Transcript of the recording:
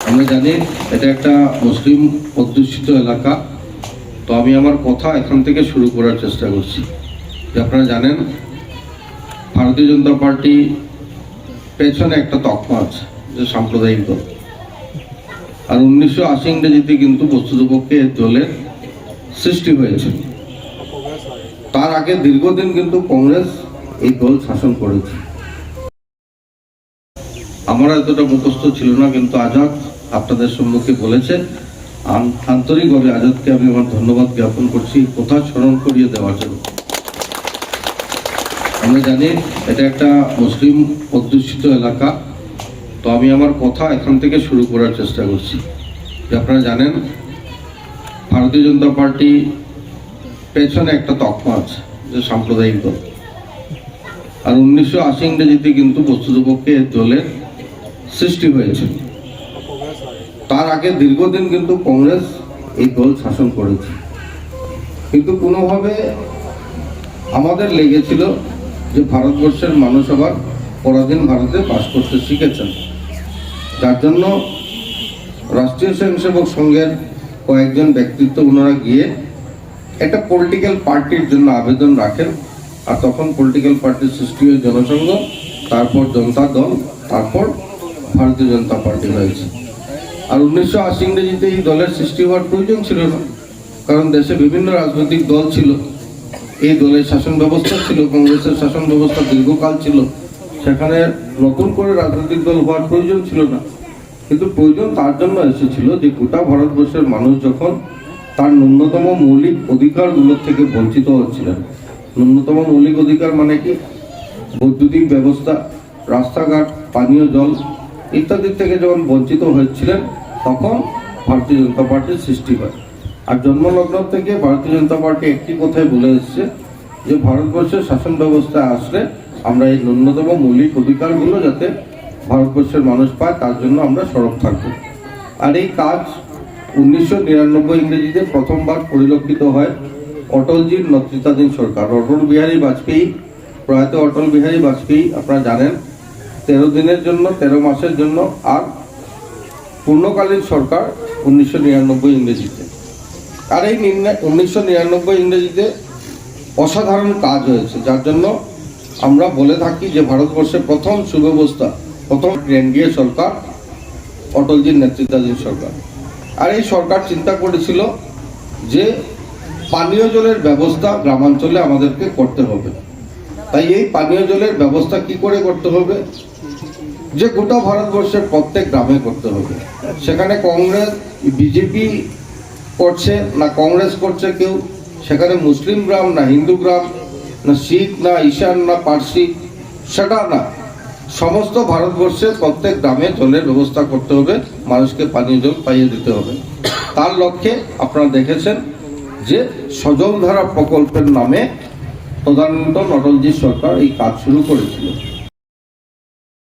আমরা জানি এটা একটা মুসলিম অধ্যুষিত এলাকা। তো আমি আমার কথা এখান থেকে শুরু করার চেষ্টা করছি। যে আপনারা জানেন ভারতীয় জনতা পার্টি পেছনে একটা তকমা আছে যে সাম্প্রদায়িক দল। আর 1980 ইংরেজিতে কিন্তু বস্তুতপক্ষে এর দলের সৃষ্টি হয়েছে। তার আগে দীর্ঘদিন কিন্তু কংগ্রেস এই দল শাসন করেছে। আমার এতটা মুখস্থ ছিল না, কিন্তু আজাদ আপনাদের সম্মুখে বলেছে। আন্তরিকভাবে আজাদকে আমি আমার ধন্যবাদ জ্ঞাপন করছি কথা স্মরণ করিয়ে দেওয়ার জন্য। আমরা জানি এটা একটা মুসলিম অধ্যুষিত এলাকা। তো আমি আমার কথা এখান থেকে শুরু করার চেষ্টা করছি। যে আপনারা জানেন ভারতীয় জনতা পার্টি পেছনে একটা তকমা আছে যে সাম্প্রদায়িক দল। আর 1980 ইংরেজিতে কিন্তু বস্তুতপক্ষে এর দলের সৃষ্টি হয়েছে। তার আগে দীর্ঘদিন কিন্তু কংগ্রেস এই দল শাসন করেছে। কিন্তু কোনোভাবে আমাদের লেগেছিল যে ভারতবর্ষের মানুষ আবার পরাধীন ভারতে বাস করতে শিখেছেন, যার জন্য রাষ্ট্রীয় স্বয়ংসেবক সংঘের কয়েকজন ব্যক্তিত্ব ওনারা গিয়ে একটা পলিটিক্যাল পার্টির জন্য আবেদন রাখেন। আর তখন পলিটিক্যাল পার্টির সৃষ্টি হয় জনসংঘ, তারপর জনতা দল, তারপর ভারতীয় জনতা পার্টি হয়েছে। আর 1980 ইংরেজিতে এই দলের সৃষ্টি হওয়ার প্রয়োজন ছিল না, কারণ দেশে বিভিন্ন রাজনৈতিক দল ছিল। এই দলের শাসন ব্যবস্থা ছিল, কংগ্রেসের শাসন ব্যবস্থা দীর্ঘকাল ছিল, সেখানে নতুন করে রাজনৈতিক দল হওয়ার প্রয়োজন ছিল না। কিন্তু প্রয়োজন তার জন্য এসেছিল যে গোটা ভারতবর্ষের মানুষ যখন তার ন্যূনতম মৌলিক অধিকারগুলোর থেকে বঞ্চিত হচ্ছিলেন। ন্যূনতম মৌলিক অধিকার মানে কি? বৈদ্যুতিক ব্যবস্থা, রাস্তাঘাট, পানীয় জল ইত্যাদি থেকে যখন বঞ্চিত হয়েছিলেন, তখন ভারতীয় জনতা পার্টির সৃষ্টি হয়। আর জন্মলগ্ন থেকে ভারতীয় জনতা পার্টি একটি কথাই বলে এসছে যে ভারতবর্ষের শাসন ব্যবস্থায় আসলে আমরা এই ন্যূনতম মৌলিক অধিকারগুলো যাতে ভারতবর্ষের মানুষ পায় তার জন্য আমরা সরব থাকব। আর এই কাজ 1999 ইংরেজিতে প্রথমবার পরিলক্ষিত হয় অটলজির নেতৃত্বাধীন সরকার। অটল বিহারী বাজপেয়ী, প্রয়াত অটল বিহারী বাজপেয়ী আপনারা জানেন 13 দিনের জন্য, 13 মাসের জন্য, আর পূর্ণকালীন সরকার 1999 ইংরেজিতে। আর এই 1999 ইংরেজিতে অসাধারণ কাজ হয়েছে, যার জন্য আমরা বলে থাকি যে ভারতবর্ষের প্রথম সুব্যবস্থা, প্রথম এনডিএ সরকার অটলজির নেতৃত্বাধীন সরকার। আর এই সরকার চিন্তা করেছিল যে পানীয় জলের ব্যবস্থা গ্রামাঞ্চলে আমাদেরকে করতে হবে। তাই এই পানীয় জলের ব্যবস্থা কি করে করতে হবে? যে গোটা ভারতবর্ষের প্রত্যেক গ্রামে করতে হবে। সেখানে কংগ্রেস, বিজেপি করছে না, কংগ্রেস করছে কেউ, সেখানে মুসলিম গ্রাম না হিন্দু গ্রাম, না শিখ না ঈশান না পার্সি, সেটা না, সমস্ত ভারতবর্ষের প্রত্যেক গ্রামে জলের ব্যবস্থা করতে হবে, মানুষকে পানীয় জল পাইয়ে দিতে হবে। তার লক্ষ্যে আপনারা দেখেছেন যে সজলধারা প্রকল্পের নামে তদানীন্তন অটলজি সরকার এই কাজ শুরু করেছিল।